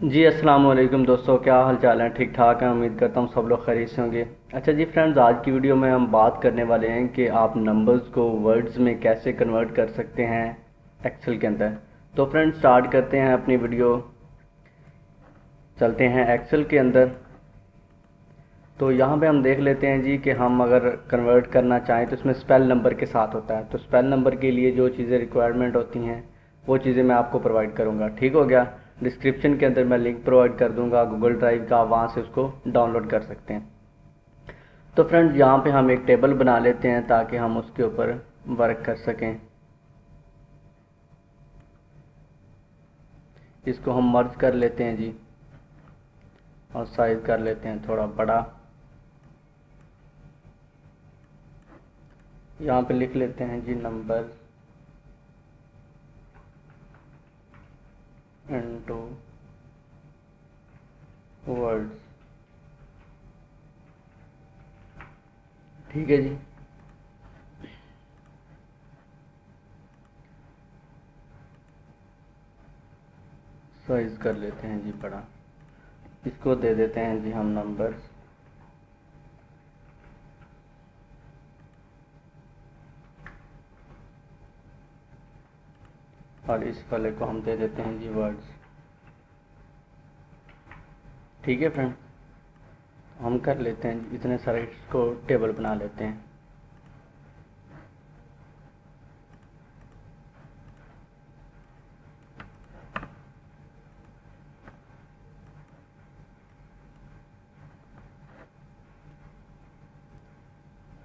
जी अस्सलाम वालेकुम दोस्तों, क्या हाल चाल है? ठीक ठाक हैं, उम्मीद करता हूँ सब लोग खैरियत से होंगे। अच्छा जी फ्रेंड्स, आज की वीडियो में हम बात करने वाले हैं कि आप नंबर्स को वर्ड्स में कैसे कन्वर्ट कर सकते हैं एक्सेल के अंदर। तो फ्रेंड्स स्टार्ट करते हैं अपनी वीडियो, चलते हैं एक्सेल के अंदर। तो यहाँ पे हम देख लेते हैं जी कि हम अगर कन्वर्ट करना चाहें तो इसमें स्पेल नंबर के साथ होता है। तो स्पेल नंबर के लिए जो चीज़ें रिक्वायरमेंट होती हैं वो चीज़ें मैं आपको प्रोवाइड करूँगा, ठीक हो गया। डिस्क्रिप्शन के अंदर मैं लिंक प्रोवाइड कर दूँगा गूगल ड्राइव का, वहाँ से उसको डाउनलोड कर सकते हैं। तो फ्रेंड्स यहाँ पे हम एक टेबल बना लेते हैं ताकि हम उसके ऊपर वर्क कर सकें। इसको हम मर्ज कर लेते हैं जी और साइज़ कर लेते हैं थोड़ा बड़ा। यहाँ पे लिख लेते हैं जी नंबर इनटू वर्ड्स, ठीक है जी। साइज कर लेते हैं जी बड़ा, इसको दे देते हैं जी हम नंबर्स। और इस वाले को हम दे देते हैं जी वर्ड्स, ठीक है फ्रेंड। हम कर लेते हैं इतने सारे, इसको टेबल बना लेते हैं।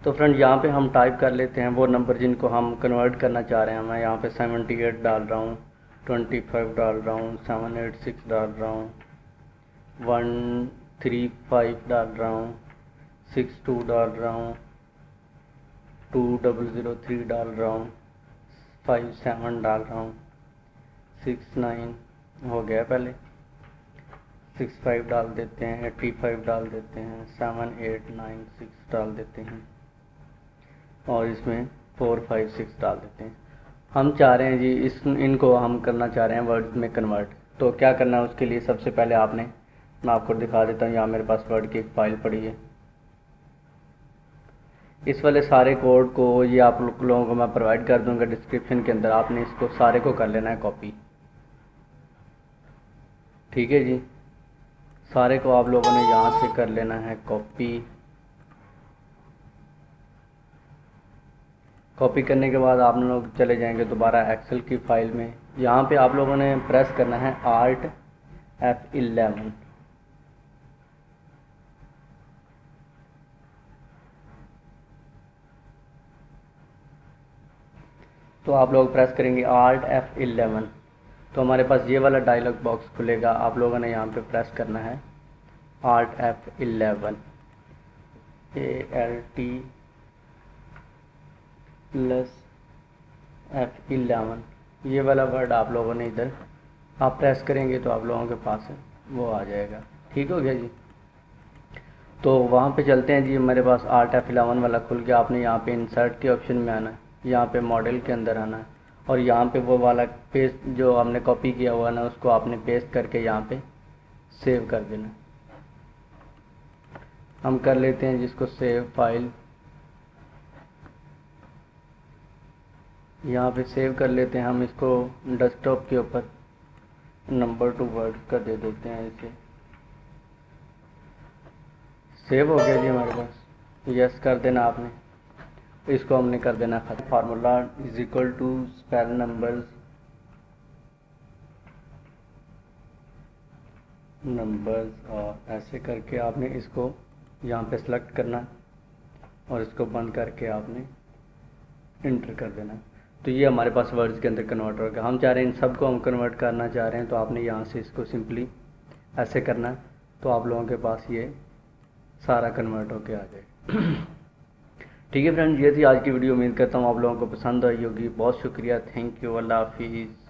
तो फ्रेंड यहाँ पे हम टाइप कर लेते हैं वो नंबर जिनको हम कन्वर्ट करना चाह रहे हैं। मैं यहाँ पे 78 डाल रहा हूँ, 25 डाल रहा हूँ, 786 डाल रहा हूँ, 135 डाल रहा हूँ, 62 डाल रहा हूँ, 2003 डाल रहा हूँ, 57 डाल रहा हूँ, 69 हो गया पहले, 65 डाल देते हैं, 85 डाल देते हैं, 7896 डाल देते हैं और इसमें 456 डाल देते हैं। हम चाह रहे हैं जी इनको हम करना चाह रहे हैं वर्ड में कन्वर्ट। तो क्या करना है उसके लिए, सबसे पहले मैं आपको दिखा देता हूँ। यहाँ मेरे पास वर्ड की एक फ़ाइल पड़ी है। इस वाले सारे कोड को ये आप लोगों को मैं प्रोवाइड कर दूंगा डिस्क्रिप्शन के अंदर। आपने इसको सारे को कर लेना है कॉपी, ठीक है जी। सारे को आप लोगों ने यहाँ से कर लेना है कॉपी। कॉपी करने के बाद आप लोग चले जाएंगे दोबारा एक्सेल की फ़ाइल में। यहाँ पे आप लोगों ने प्रेस करना है Alt F11। तो आप लोग प्रेस करेंगे Alt F11 तो हमारे पास ये वाला डायलॉग बॉक्स खुलेगा। आप लोगों ने यहाँ पे प्रेस करना है Alt F11, ALT plus F11। ये वाला वर्ड आप लोगों ने इधर आप प्रेस करेंगे तो आप लोगों के पास वो आ जाएगा, ठीक हो गया जी। तो वहाँ पे चलते हैं जी। मेरे पास Alt F11 वाला खुल गया। आपने यहाँ पे इंसर्ट के ऑप्शन में आना है, यहाँ पे मॉडल के अंदर आना है और यहाँ पे वो वाला पेस्ट जो हमने कॉपी किया हुआ ना उसको आपने पेस्ट करके यहाँ पे सेव कर देना। हम कर लेते हैं जिसको सेव फाइल, यहाँ पे सेव कर लेते हैं हम इसको डेस्कटॉप के ऊपर। नंबर टू वर्ड का दे देते हैं इसे। सेव हो गया जी हमारे पास, यस कर देना आपने। इसको हमने कर देना खत्म। Formula is equal to spell numbers और ऐसे करके आपने इसको यहाँ पे सेलेक्ट करना और इसको बंद करके आपने इंटर कर देना। तो ये हमारे पास वर्ड्स के अंदर कन्वर्ट हो गया। हम चाह रहे हैं इन सब को हम कन्वर्ट करना चाह रहे हैं, तो आपने यहाँ से इसको सिंपली ऐसे करना है तो आप लोगों के पास ये सारा कन्वर्ट होके आ जाए। ठीक है फ्रेंड्स, ये थी आज की वीडियो। उम्मीद करता हूँ आप लोगों को पसंद आई होगी। बहुत शुक्रिया, थैंक यू, अल्लाह हाफिज़।